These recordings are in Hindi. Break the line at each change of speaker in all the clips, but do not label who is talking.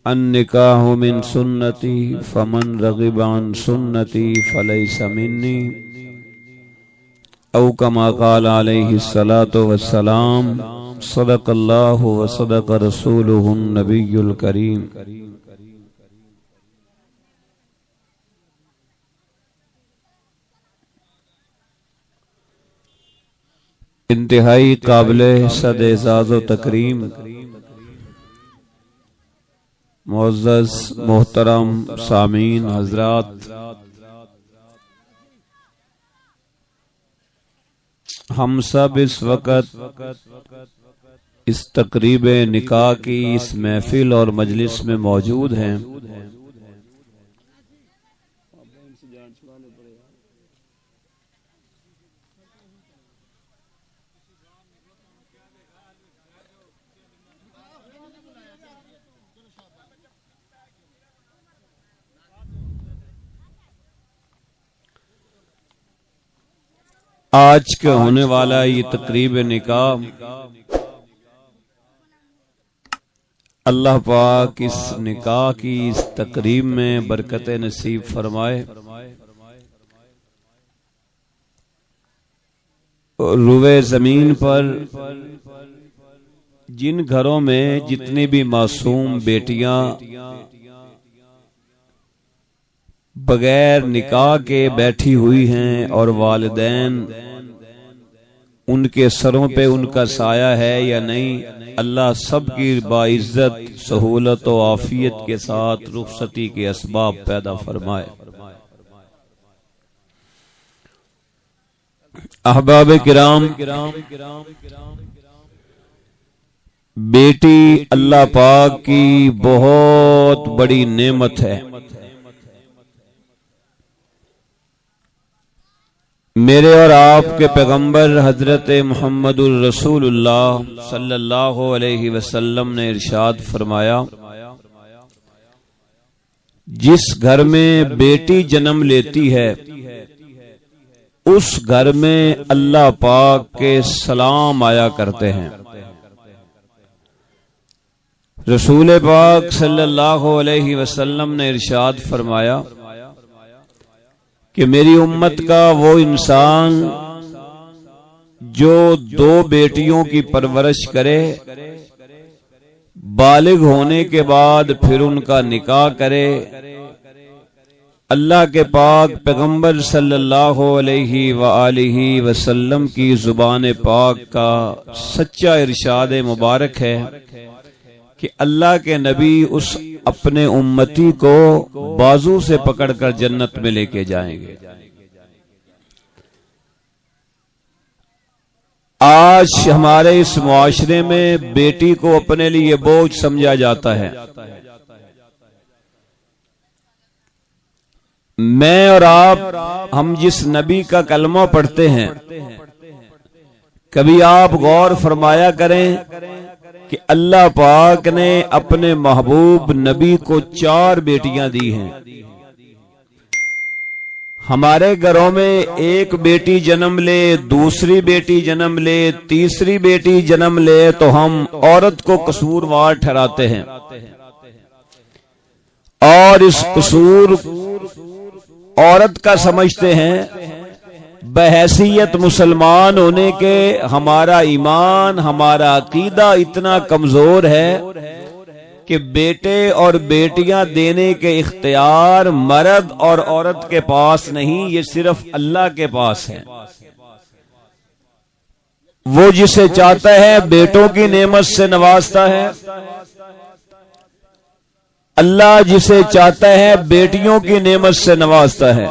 अन्निकाहु मिन सुन्नती फमन रगिब अन सुन्नती फलैसा मिन्नी औ कमा क़ाल अलैहि सलातु वस्सलाम सदक़ल्लाहु व सदक़ रसूलुहुन नबियुल करीम। इंतहाई काबिले सद-ए-इज़्ज़ाज़ व तकरीम मुअज़्ज़ज़ मोहतरम सामीन हज़रात, हम सब इस वक़्त इस तक़रीब निकाह की इस महफिल और मजलिस में मौजूद हैं। आज के होने वाला ये तक़रीब निकाह अल्लाह पाक इस निकाह की इस तक़रीब में बरकत नसीब फरमाए। रुए ज़मीन पर जिन घरों में जितनी भी मासूम बेटियां बगैर निकाह के बैठी हुई हैं और वालिदैन उनके सरों पे उनका साया है या नहीं, अल्लाह सब की बाइज्जत सहूलत और आफियत के साथ रुखसती के असबाब पैदा फरमाए। अहबाब किराम, बेटी अल्लाह पाक की बहुत बड़ी नेमत है। मेरे और आपके पैगंबर हजरत मुहम्मदुर रसूलुल्लाह सल्लल्लाहु अलैहि वसल्लम ने इरशाद फरमाया, जिस घर में बेटी जन्म लेती है उस घर में अल्लाह पाक के सलाम आया करते हैं। रसूल पाक सल्लल्लाहु अलैहि वसल्लम ने इरशाद फरमाया कि मेरी उम्मत का वो इंसान जो दो बेटियों की परवरिश करे, बालिग होने के बाद फिर उनका निकाह करे, अल्लाह के पाक पैगंबर सल्लल्लाहु अलैहि व आलिहि वसल्लम की जुबान पाक का सच्चा इरशाद मुबारक है कि अल्लाह के नबी उस अपने उम्मती को बाजू से पकड़कर जन्नत में लेके जाएंगे। आज हमारे इस मुआशरे में बेटी को अपने लिए बोझ समझा जाता है। मैं और आप हम जिस नबी का कलमा पढ़ते हैं, कभी आप गौर फरमाया करें कि अल्लाह पाक ने अपने महबूब नबी को 4 बेटियां दी हैं। हमारे घरों में एक बेटी जन्म ले, दूसरी बेटी जन्म ले, तीसरी बेटी जन्म ले तो हम औरत को कसूरवार ठहराते हैं और इस कसूर औरत का समझते हैं। बहैसियत मुसलमान होने के हमारा ईमान, हमारा अकीदा इतना कमजोर है कि बेटे और बेटियां देने के इख्तियार मर्द और औरत के पास नहीं, ये सिर्फ अल्लाह के पास है। वो जिसे चाहता है बेटों की नेमत से नवाजता है, अल्लाह जिसे चाहता है बेटियों की नेमत से नवाजता है।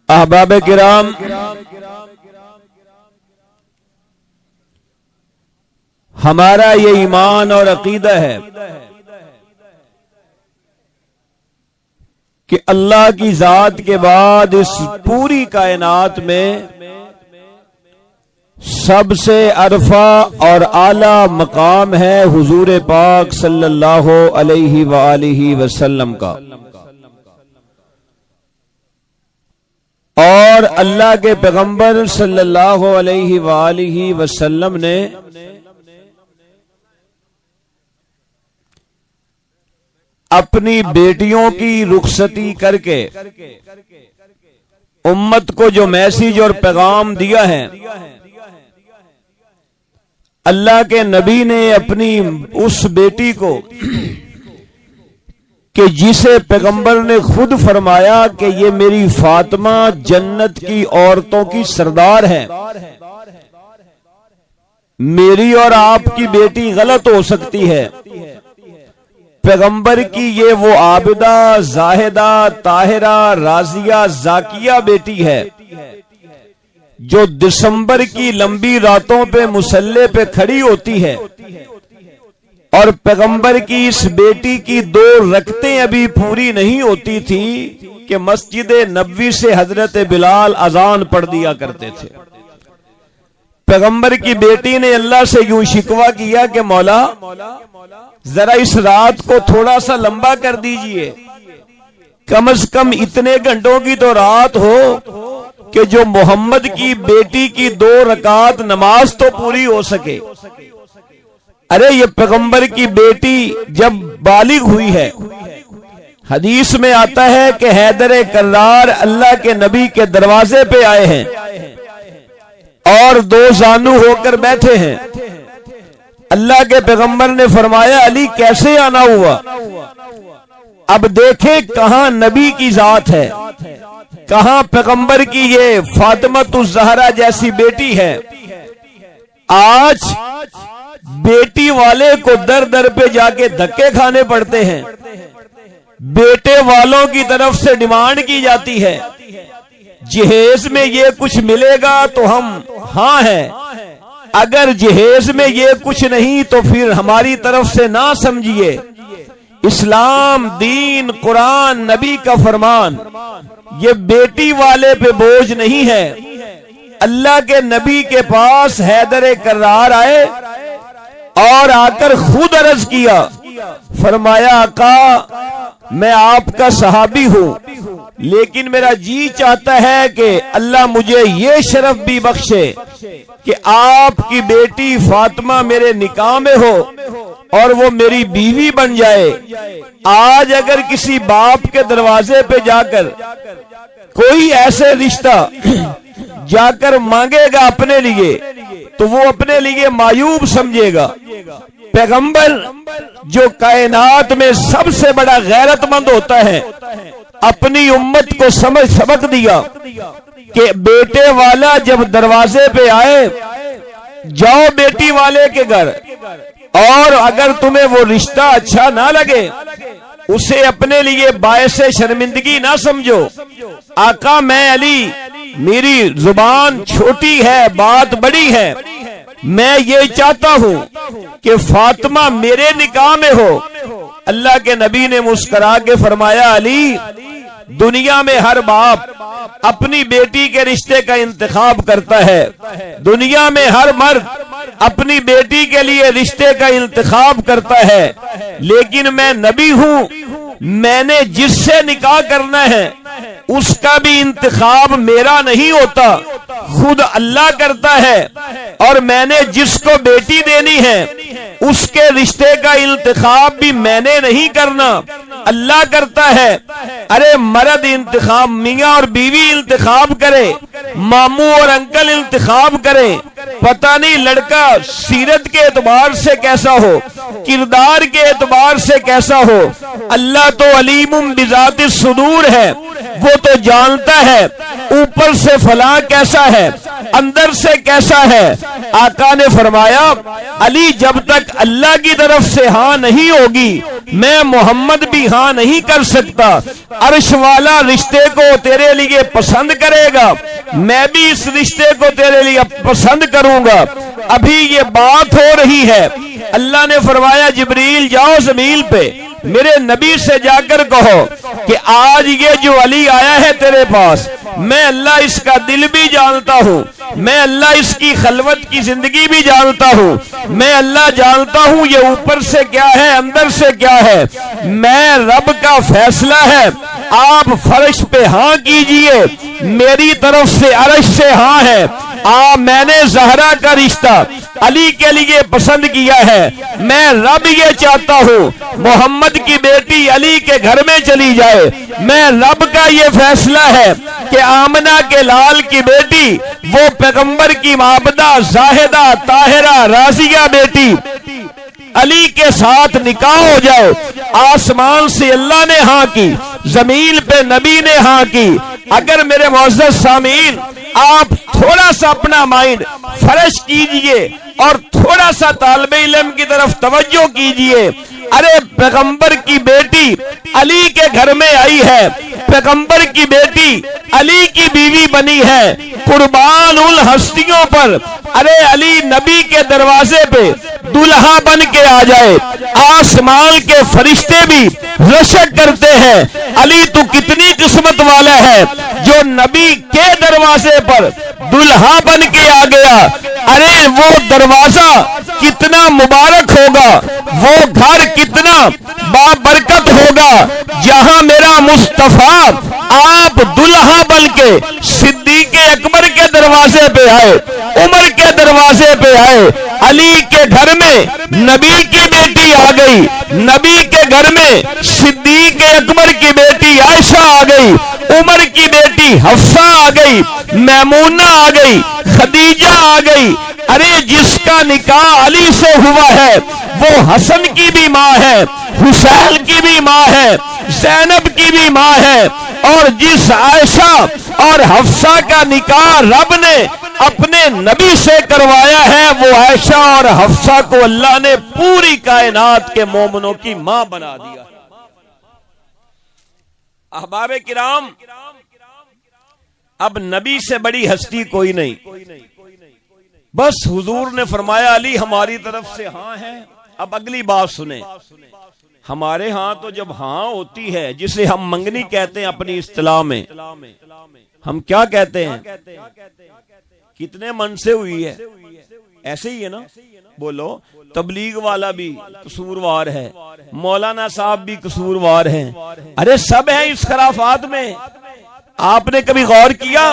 अहबाब किराम, हमारा ये ईमान और अकीदा है कि अल्लाह की जात के बाद इस पूरी कायनात में सबसे अरफा और आला मकाम है हुजूर पाक सल्लल्लाहु अलैहि वसल्लम का। और अल्लाह के पैगंबर सल्लल्लाहु अलैहि वसल्लम ने अपनी बेटियों की रुखसती करके उम्मत को जो मैसेज और पैगाम दिया है, अल्लाह के नबी ने अपनी उस बेटी को कि जिसे पैगंबर ने खुद फरमाया कि ये मेरी फातिमा जन्नत की औरतों की सरदार है, मेरी और आपकी बेटी गलत हो सकती है, पैगंबर की ये वो आबिदा जाहिदा ताहिरा राजिया जाकिया बेटी है जो दिसंबर की लंबी रातों पे मुसल्ले पे खड़ी होती है, और पैगंबर की इस बेटी की 2 रकतें अभी पूरी नहीं होती थी कि मस्जिद नबवी से हजरत बिलाल अजान पढ़ दिया करते थे। पैगंबर की बेटी ने अल्लाह से यूं शिकवा किया कि मौला जरा इस रात को थोड़ा सा लंबा कर दीजिए, कम से कम इतने घंटों की तो रात हो कि जो मोहम्मद की बेटी की 2 रकात नमाज तो पूरी हो सके। अरे ये पैगंबर की बेटी जब बालिग हुई है, हदीस में आता है कि हैदर कर्रार अल्लाह के नबी के दरवाजे पे आए हैं और 2 जानू होकर बैठे हैं। अल्लाह के पैगंबर ने फरमाया अली कैसे आना हुआ? अब देखें कहां नबी की जात है, कहां पैगंबर की ये फातिमातुज़ ज़हरा जैसी बेटी है। आज बेटी वाले को दर दर पे जाके धक्के खाने पड़ते हैं, बेटे वालों की तरफ से डिमांड की जाती है, जहेज में ये कुछ मिलेगा तो हम हाँ हैं, अगर जहेज में ये कुछ नहीं तो फिर हमारी तरफ से ना समझिए। इस्लाम दीन कुरान नबी का फरमान ये बेटी वाले पे बोझ नहीं है। अल्लाह के नबी के पास हैदर कर्रार आए और आकर खुद अर्ज किया, फरमाया आका मैं आपका सहाबी हूं, लेकिन मेरा जी चाहता है कि अल्लाह मुझे ये शरफ भी बख्शे कि आपकी बेटी फातिमा मेरे निकाह में हो और वो मेरी बीवी बन जाए। आज अगर किसी बाप के दरवाजे पे जाकर कोई ऐसे रिश्ता जाकर मांगेगा अपने लिए तो वो अपने लिए मायूब समझेगा। पैगंबर जो कायनात में सबसे बड़ा गैरतमंद होता है, अपनी उम्मत को सबक दिया कि बेटे वाला जब दरवाजे पे आए जाओ बेटी वाले के घर, और अगर तुम्हें वो रिश्ता अच्छा ना लगे उसे अपने लिए बायसे शर्मिंदगी ना समझो। आका मैं अली, मेरी जुबान छोटी है बात बड़ी है, मैं ये चाहता हूं कि फातिमा मेरे निकाह में हो। अल्लाह के नबी ने मुस्कुरा के फरमाया अली दुनिया में हर बाप अपनी बेटी के रिश्ते का इंतखाब करता है, दुनिया में हर मर्द अपनी बेटी के लिए रिश्ते का इंतखाब करता है, लेकिन मैं नबी हूं, मैंने जिससे निकाह करना है उसका भी इंतखाब मेरा नहीं होता, खुद अल्लाह करता है, और मैंने जिसको बेटी देनी है उसके रिश्ते का इंतखाब भी मैंने नहीं करना, अल्लाह करता है। अरे मर्द इंतखाब, मियां और बीवी इंतखाब करे, मामू और अंकल इंतखाब करे, पता नहीं लड़का सीरत के एतबार से कैसा हो, किरदार के एतबार से कैसा हो, अल्लाह तो अलीमुम बिजाति सुदूर है, वो तो जानता है ऊपर से फलां कैसा है अंदर से कैसा है। आका ने फरमाया अली जब तक अल्लाह की तरफ से हाँ नहीं होगी मैं मोहम्मद भी हाँ नहीं कर सकता। अर्श वाला रिश्ते को तेरे लिए पसंद करेगा, मैं भी इस रिश्ते को तेरे लिए पसंद करूंगा। अभी ये बात हो रही है, अल्लाह ने फरमाया जिब्रील जाओ ज़मीन पे मेरे नबी से जाकर कहो कि आज ये जो अली आया है तेरे पास मैं अल्लाह इसका दिल भी जानता हूँ, मैं अल्लाह इसकी खलवत की जिंदगी भी जानता हूँ, मैं अल्लाह जानता हूँ ये ऊपर से क्या है अंदर से क्या है। मैं रब का फैसला है, आप फर्श पे हाँ कीजिए, मेरी तरफ से अर्श से हाँ है। मैंने जहरा का रिश्ता अली के लिए पसंद किया है। मैं रब ये चाहता हूँ मोहम्मद की बेटी अली के घर में चली जाए। मैं रब का ये फैसला है कि आमना के लाल की बेटी वो पैगंबर की माबदा जाहिदा ताहिरा राजिया बेटी अली के साथ निकाह हो जाए। आसमान से अल्लाह ने हाँ की, जमीन पे नबी ने हाँ की। अगर मेरे मुअज़्ज़ज़ सामीन आप थोड़ा सा अपना माइंड फ्रेश कीजिए और थोड़ा सा तालिबे इल्म की तरफ तवज्जो कीजिए। अरे पैगंबर की बेटी अली के घर में आई है, पैगंबर की बेटी अली की बीवी बनी है। कुर्बान उल हस्तियों पर अरे अली नबी के दरवाजे पे दुल्हा बन के आ जाए। आसमान के फरिश्ते भी रशक करते हैं, अली तू कितनी किस्मत वाला है जो नबी के दरवाजे पर दुल्हा बन के आ गया। अरे वो दरवाजा कितना मुबारक होगा, वो घर कितना बाबरकत होगा जहां मेरा मुस्तफा आप दुल्हा बन के सिद्दीक़ अकबर के दरवाजे पे आए, उमर के दरवाजे पे आए। अली के घर में नबी की बेटी आ गई, नबी के घर में सिद्दीक़ अकबर की बेटी आयशा आ गई, उमर की बेटी हफ्सा आ गई, मैमूना आ गई, खदीजा आ गई। अरे जिसका निकाह अली से हुआ है वो हसन की भी माँ है, हुसैन की भी माँ है, ज़ैनब की भी माँ है। और जिस आयशा और हफ्सा का निकाह रब ने अपने नबी से करवाया है वो आयशा और हफ्सा को अल्लाह ने पूरी कायनात के मोमिनों की मां बना दिया। अहबाबे किराम, अब नबी से बड़ी हस्ती कोई नहीं। बस हुजूर ने फरमाया अली हमारी तरफ से हाँ है। अब अगली बात सुने, हमारे यहाँ तो जब हाँ होती है, जिसे हम मंगनी कहते हैं अपनी इस्तिलाह में, हम क्या कहते हैं, कितने मन से हुई है, ऐसे ही है ना। बोलो, तबलीग वाला भी कसूरवार है, मौलाना साहब भी कसूरवार हैं। अरे सब है इस खराफात में। आपने कभी गौर किया,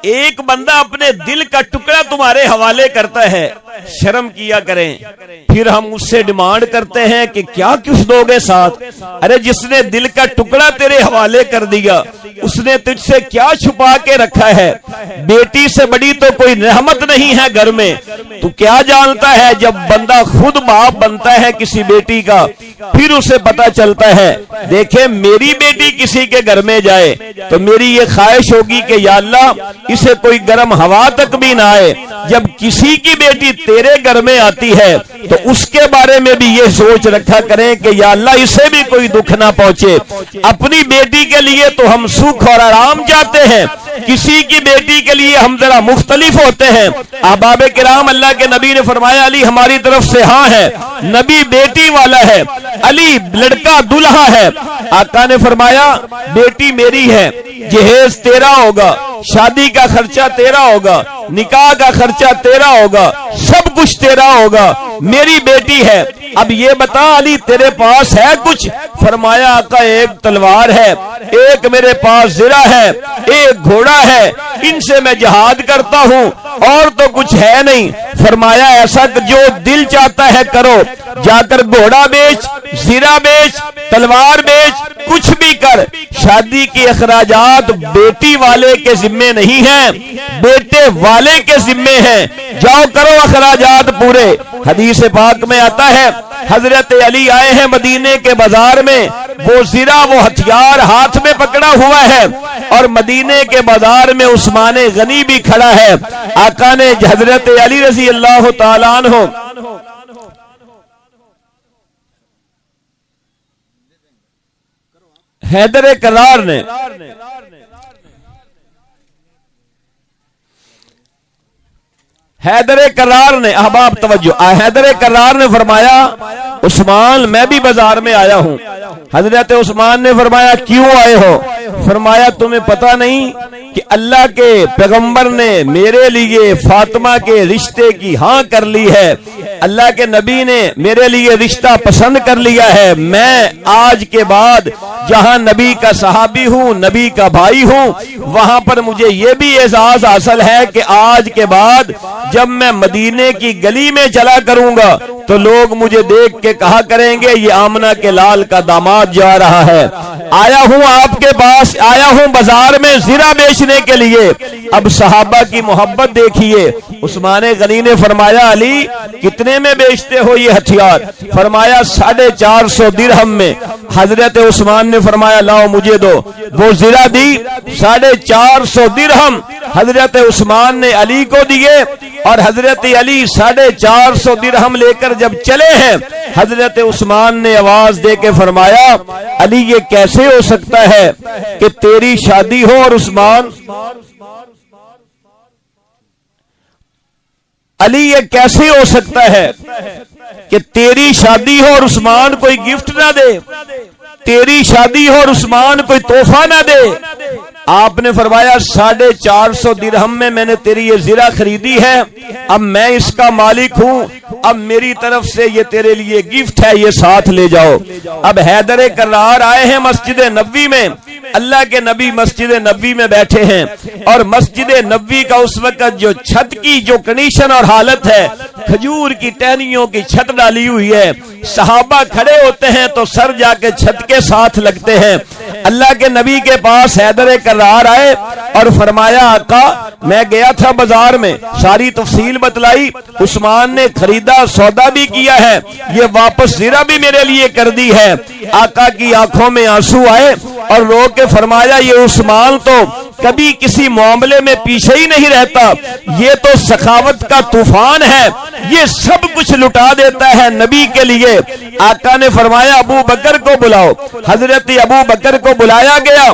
एक बंदा अपने दिल का टुकड़ा तुम्हारे हवाले करता है, शर्म किया करें। फिर हम उससे डिमांड करते हैं कि क्या कुछ दोगे साथ। अरे जिसने दिल का टुकड़ा तेरे हवाले कर दिया उसने तुझसे क्या छुपा के रखा है। बेटी से बड़ी तो कोई रहमत नहीं है घर में। तू क्या जानता है, जब बंदा खुद बाप बनता है किसी बेटी का, फिर उसे पता चलता है देखे मेरी बेटी किसी के घर में जाए तो मेरी ये ख्वाहिश होगी कि या अल्लाह इसे कोई गर्म हवा तक भी ना आए। जब किसी की बेटी तेरे घर में आती है तो उसके बारे में भी ये सोच रखा करें कि या अल्लाह इसे भी कोई दुख ना पहुंचे। अपनी बेटी के लिए तो हम सुख और आराम चाहते हैं, किसी की बेटी के लिए हम जरा मुख्तलिफ होते हैं। अहबाबे किराम, अल्लाह के नबी ने फरमाया अली हमारी तरफ से हाँ है। नबी बेटी वाला है, अली लड़का दुल्हा है। आका ने फरमाया बेटी मेरी है, जहेज तेरा होगा, शादी का खर्चा तेरा होगा, निकाह का खर्चा तेरा होगा, सब कुछ तेरा होगा, मेरी बेटी है। अब ये बता अली तेरे पास है कुछ? फरमाया आका एक तलवार है, एक मेरे पास ज़िरा है, एक घोड़ा है, इनसे मैं जिहाद करता हूँ और तो कुछ है नहीं। फरमाया ऐसा जो दिल चाहता है करो, जाकर घोड़ा बेच, ज़िरा बेच, तलवार बेच, कुछ भी कर। शादी के अखराजात बेटी वाले के जिम्मे नहीं है, बेटे वाले के जिम्मे हैं। जाओ करो अखराजात पूरे। हदीस पाक में आता है हजरत अली आए हैं मदीने के बाजार में, वो ज़िरा वो हथियार हाथ में पकड़ा हुआ है और मदीने के बाजार में उस्माने गनी भी खड़ा है। आका ने हजरत अली रज़ी अल्लाह ताला अन्हु हैदर करार ने हैदर करार ने, अहबाब तवज्जो, हैदर करार ने फरमाया उस्मान मैं भी बाजार में आया हूं। हजरत उस्मान ने फरमाया क्यों आए हो? फरमाया तुम्हें पता नहीं कि अल्लाह के पैगंबर ने मेरे लिए फातिमा के रिश्ते की हां कर ली है, अल्लाह के नबी ने मेरे लिए रिश्ता पसंद कर लिया है। मैं आज के बाद जहां नबी का सहाबी हूं, नबी का भाई हूं, वहां पर मुझे यह भी एहसास हासिल है कि आज के बाद जब मैं मदीने की गली में चला करूंगा तो लोग मुझे देख के कहा करेंगे ये आमना के लाल का दामाद जा रहा है। आया हूं आपके पास, आया हूं बाजार में ज़िरा बेचने के लिए। अब सहाबा की मोहब्बत देखिए। उस्मान गनी ने फरमाया अली कितने में बेचते हो ये हथियार? फरमाया 450 दिरहम में। हजरत उस्मान ने फरमाया लाओ मुझे दो। वो ज़िरा दी, 450 दिरहम हजरत उस्मान ने अली को दिए और हजरत अली 450 दिरहम लेकर जब चले हैं, हजरत उस्मान ने आवाज दे के फरमाया अली ये कैसे हो सकता है कि तेरी शादी हो और उस्मान, अली ये कैसे हो सकता है कि तेरी शादी हो और उस्मान कोई गिफ्ट ना दे, तेरी शादी हो और उस्मान कोई तोहफा ना दे। आपने फरमाया 450 दिरहम में मैंने तेरी ये ज़िरा खरीदी है, अब मैं इसका मालिक हूं, अब मेरी तरफ से ये तेरे लिए गिफ्ट है, ये साथ ले जाओ। अब हैदर करार आए हैं मस्जिद नबवी में, अल्लाह के नबी मस्जिद नबवी में बैठे हैं और मस्जिद नबवी का उस वक्त जो छत की जो कंडीशन और हालत है, खजूर की टहनियों की छत डाली हुई है, सहाबा खड़े होते हैं तो सर जाके छत के साथ लगते हैं। अल्लाह के नबी के पास हैदर करार आए और फरमाया आका मैं गया था बाजार में, सारी तफसील बतलाई, उस्मान ने खरीदा, सौदा भी किया है, ये वापस ज़िरा भी मेरे लिए कर दी है। आका की आंखों में आंसू आए और रो के फरमाया ये उस्मान तो कभी किसी मामले में पीछे ही नहीं रहता, ये तो सखावत का तूफान है, ये सब कुछ लुटा देता है नबी के लिए। आका ने फरमाया अबू बकर को बुलाओ। हजरत अबू बकर को बुलाया गया।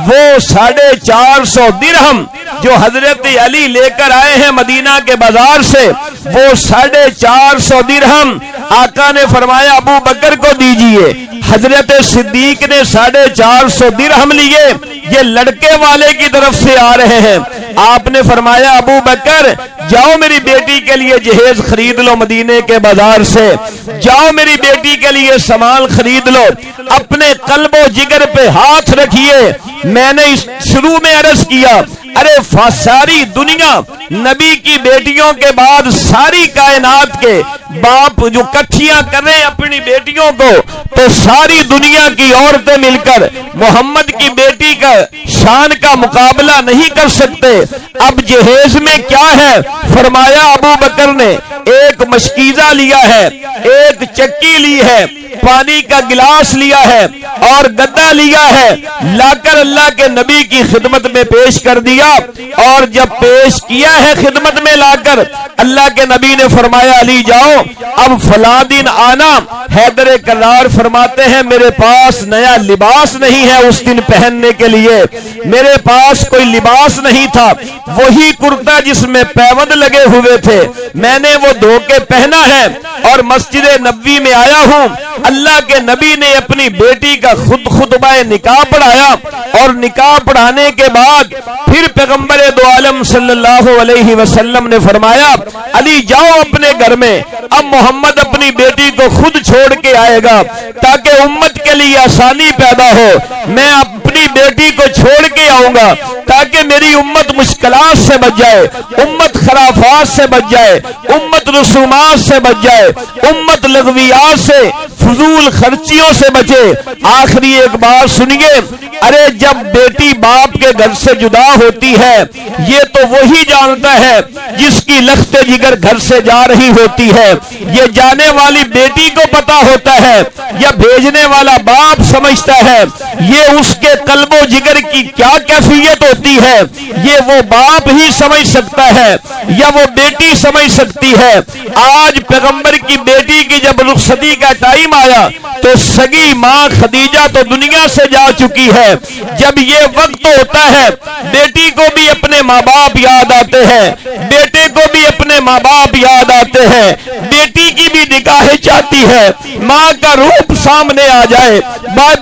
वो 450 दिरहम जो हजरत अली लेकर आए हैं मदीना के बाजार से, वो 450 दिरहम आका ने फरमाया अबू बकर को दीजिए। हजरत सिद्दीक ने 450 दिरहम लिए, ये लड़के वाले की तरफ से आ रहे हैं। आपने फरमाया अबू बकर जाओ मेरी बेटी के लिए जहेज खरीद लो, मदीने के बाजार से जाओ मेरी बेटी के लिए सामान खरीद लो, अपने कल्बो जिगर पे हाथ रखिए। मैंने शुरू में अर्ज किया अरे सारी दुनिया नबी की बेटियों के बाद सारी कायनात के बाप जो कट्ठियां करें अपनी बेटियों को, तो सारी दुनिया की औरतें मिलकर मोहम्मद की बेटी का शान का मुकाबला नहीं कर सकते। अब जहेज में क्या है? फरमाया अबू बकर ने एक मशकीजा लिया है, एक चक्की ली है, पानी का गिलास लिया है और गद्दा लिया है, लाकर अल्लाह के नबी की खिदमत में पेश कर दिया। और जब पेश किया है खिदमत में लाकर, अल्लाह के नबी ने फरमाया अली जाओ अब फला दिन आना। हैदर करार फरमाते हैं मेरे पास नया लिबास नहीं है उस दिन पहनने के लिए, मेरे पास कोई लिबास नहीं था, वही कुर्ता जिसमें पैबंद लगे हुए थे मैंने वो धो के पहना है और मस्जिद नबवी में आया हूं। अल्लाह के नबी ने अपनी बेटी का खुतबा निकाह पढ़ाया और निकाह पढ़ाने के बाद फिर पैगंबर दो आलम सल्लल्लाहु अलैहि वसल्लम ने फरमाया अली जाओ अपने घर में, अब मोहम्मद अपनी बेटी को खुद छोड़ के आएगा ताकि उम्मत के लिए आसानी पैदा हो। मैं अपनी बेटी को छोड़ के आऊंगा ताकि मेरी उम्मत मुश्किलात से बच जाए, उम्मत खराफात से बच जाए, उम्मत रसूमात से बच जाए, उम्मत लगवियात से, फजूल खर्चियों से बचे। आखिरी एक बात सुनिए, अरे जब बेटी बाप के घर से जुदा होती है ये तो वही जानता है जिसकी लख्ते जिगर घर से जा रही होती है। ये जाने वाली बेटी को पता होता है या भेजने वाला बाप समझता है, ये उसके कल्बो जिगर की क्या कैफियत होती है ये वो बाप ही समझ सकता है या वो बेटी समझ सकती है। आज पैगंबर की बेटी की जब रुखसती का टाइम आया तो सगी माँ खदीजा तो दुनिया से जा चुकी है। जब ये वक्त होता है बेटी को भी अपने माँ बाप याद आते हैं, बेटे को भी अपने माँ बाप याद आते हैं, बेटी की भी निगाहें चाहती है माँ का रूप सामने आ जाए,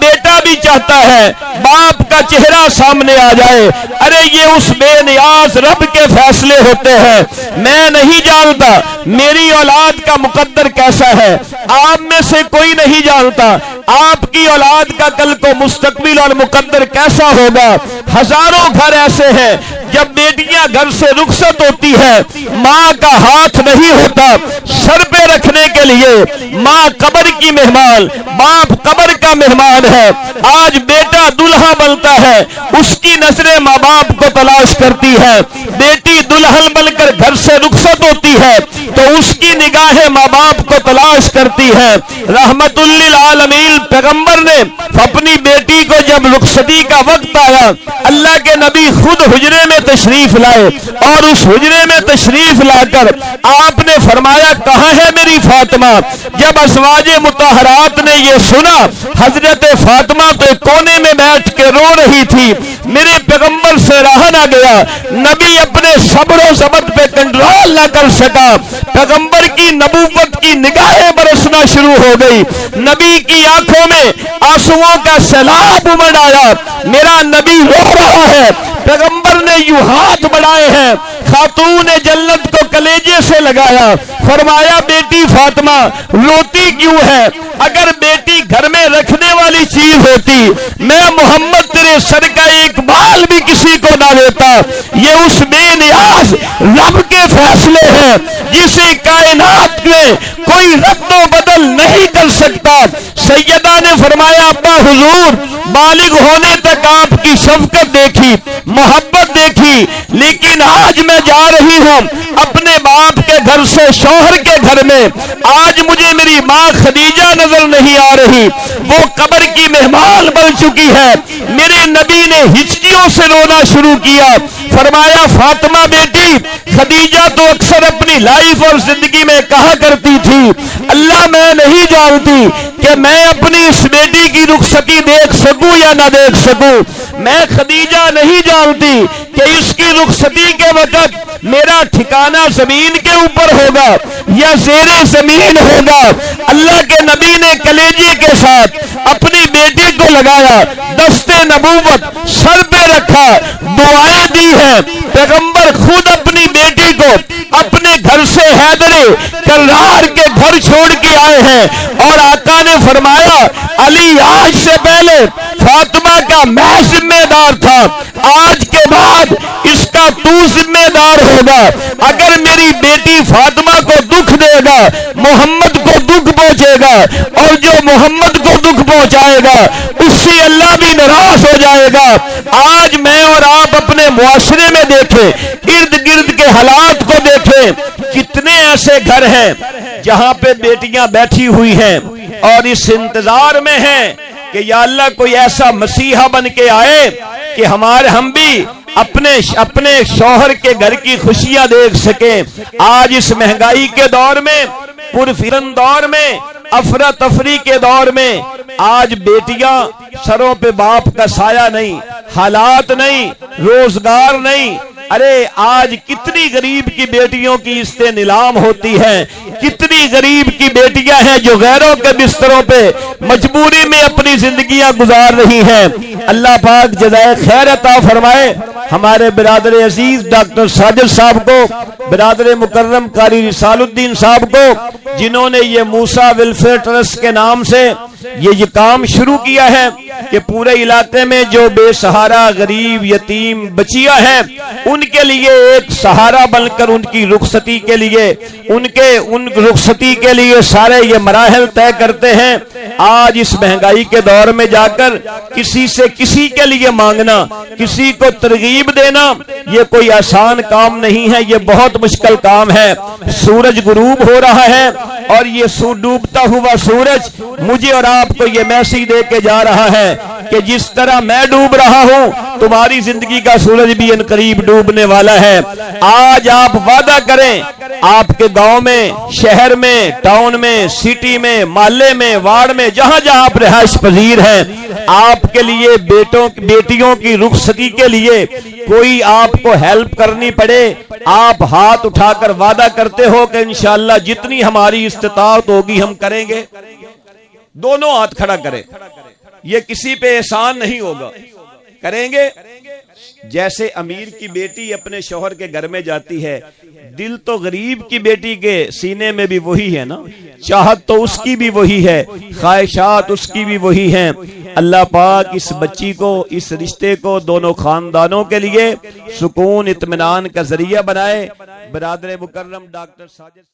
बेटा भी चाहता है बाप का चेहरा सामने आ जाए। अरे ये उस बेनियाज रब के फैसले होते हैं। मैं नहीं जानता मेरी औलाद का मुकद्दर कैसा है, आप में से कोई नहीं जानता आपकी औलाद का कल को मुस्तकबिल और मुकद्दर कैसा होगा। हजारों घर ऐसे हैं जब बेटियां घर से रुखसत होती है माँ का हाथ नहीं होता सर पे रखने के लिए। माँ कब्र की मेहमान, बाप कब्र का मेहमान है। आज बेटा दुल्हा बनता है, उसकी नजरें माँ बाप को तलाश करती है। बेटी दुल्हन बनकर घर से रुखसत होती है तो उसकी निगाहें माँ बाप को तलाश करती है। रहमतुल लिल आलमीन पैगंबर ने अपनी बेटी को जब रुखसती का वक्त आया, अल्लाह के नबी खुद हुजरे में तशरीफ लाए और उस हुजरे में तशरीफ लाकर आपने फरमाया कहाँ है मेरी फातिमा। जब अज़वाजे मुतहरात ने ये सुना, हजरत फातिमा तो कोने में बैठ के रो रही थी। मेरे पैगंबर से रहा ना गया, नबी अपने सब्र व ज़ब्त पे कंट्रोल ना कर सका। पैगंबर की नबूवत की निगाहें बरसना शुरू हो गई, नबी की आंखों में आंसुओं का सैलाब उमड़ आया। मेरा नबी रो रहा है, पैगंबर ने यूं हाथ बढ़ाए हैं, खातून जन्नत को कलेजे से लगाया, फरमाया बेटी फातिमा रोती क्यों है। अगर बेटी घर में रखने वाली चीज होती मैं मोहम्मद तेरे सर का एक बाल भी किसी को ना देता। ये उस बेनियाज रब के फैसले हैं जिसे कायनात में कोई रद्दो बदल नहीं कर सकता। सैयदा ने फरमाया अब्बा हुजूर बालिग होने तक आपकी शफकत देखी, मोहब्बत देखी, लेकिन आज मैं जा रही हूँ अपने बाप के घर से शौहर के घर में। आज मुझे मेरी माँ खदीजा नजर नहीं आ रही, वो कब्र की मेहमान बन चुकी है। मेरे नबी ने हिचकियों से रोना शुरू किया, फरमाया फातिमा बेटी खदीजा तो अक्सर अपनी लाइफ और जिंदगी में कहा करती थी अल्लाह मैं नहीं जानती कि मैं अपनी इस बेटी की रुखसती देख सकूं या ना देख सकूं। मैं खदीजा नहीं जानती कि इसकी रुखसती के वक्त मेरा ठिकाना जमीन के ऊपर होगा या ज़ेरे जमीन होगा। अल्लाह के नबी ने कलेजे के साथ अपनी बेटी को लगाया, दस्ते नबूवत सर पे रखा, दुआएं दी है। पैगंबर खुद अपनी बेटी को अपने घर से हैदरे कर्रार के घर छोड़ के आए हैं और आका ने फरमाया अली आज से पहले फातिमा का मैं जिम्मेदार था, आज के बाद इसका तू जिम्मेदार होगा। अगर मेरी बेटी फातिमा को दुख देगा मोहम्मद को दुख पहुंचेगा और जो मोहम्मद को दुख पहुंचाएगा उससे अल्लाह भी नाराज हो जाएगा। आज मैं और आप अपने मुआशरे में देखें, इर्द गिर्द के हालात को देखें, कितने ऐसे घर हैं जहां पे बेटियां बैठी हुई हैं और इस इंतजार में हैं कि या अल्लाह कोई ऐसा मसीहा बन के आए कि हम भी अपने शौहर के घर की खुशियां देख सकें। आज इस महंगाई के दौर में, पुरफिरन दौर में, अफरा तफरी के दौर में आज बेटियां सरों पे बाप का साया नहीं, हालात नहीं, रोजगार नहीं। अरे आज कितनी गरीब की बेटियों की इस्ते नीलाम होती है, कितनी गरीब की बेटियां हैं जो गैरों के बिस्तरों पे मजबूरी में अपनी जिंदगियां गुजार रही हैं। अल्लाह पाक जज़ाए खैर अता फरमाए। हमारे बिरादर अजीज डॉक्टर साजिद साहब को, बिरादर मुकर्रम कारी रिसालुद्दीन साहब को, जिन्होंने ये मूसा वेलफेयर ट्रस्ट के नाम से ये काम शुरू किया है कि पूरे इलाके में जो बेसहारा गरीब यतीम बचिया हैं उनके लिए एक सहारा बनकर उनकी रुखसती के लिए, उन रुखसती के लिए सारे ये मराहल तय करते हैं। आज इस महंगाई के दौर में जाकर किसी से किसी के लिए मांगना, किसी को तरगीब देना, ये कोई आसान काम नहीं है, ये बहुत मुश्किल काम है। सूरज गुरूब हो रहा है और ये डूबता हुआ सूरज मुझे और आपको ये मैसेज दे के जा रहा है है कि जिस तरह मैं डूब रहा हूं तुम्हारी जिंदगी का सूरज भी अनकरीब डूबने वाला है। आज आप वादा करें, आपके गांव में, शहर में, टाउन में, सिटी में, मोहल्ले में, वार्ड में, जहां जहां आप रिहाइश पजीर हैं, आपके लिए बेटियों की रुखसती के लिए कोई आपको हेल्प करनी पड़े, आप हाथ उठाकर वादा करते हो कि इंशाअल्लाह जितनी हमारी इस्तिताअत होगी हम करेंगे। दोनों हाथ खड़ा करें, ये किसी पे एहसान नहीं होगा, करेंगे। जैसे अमीर की बेटी अपने शौहर के घर में जाती है, दिल तो गरीब की बेटी के सीने में भी वही है ना, चाहत तो उसकी भी वही है, ख्वाहिशात उसकी भी वही हैं। अल्लाह पाक इस बच्ची को, इस रिश्ते को दोनों खानदानों के लिए सुकून इत्मीनान का जरिया बनाए। बिरादर मुकर्रम डॉक्टर साजिद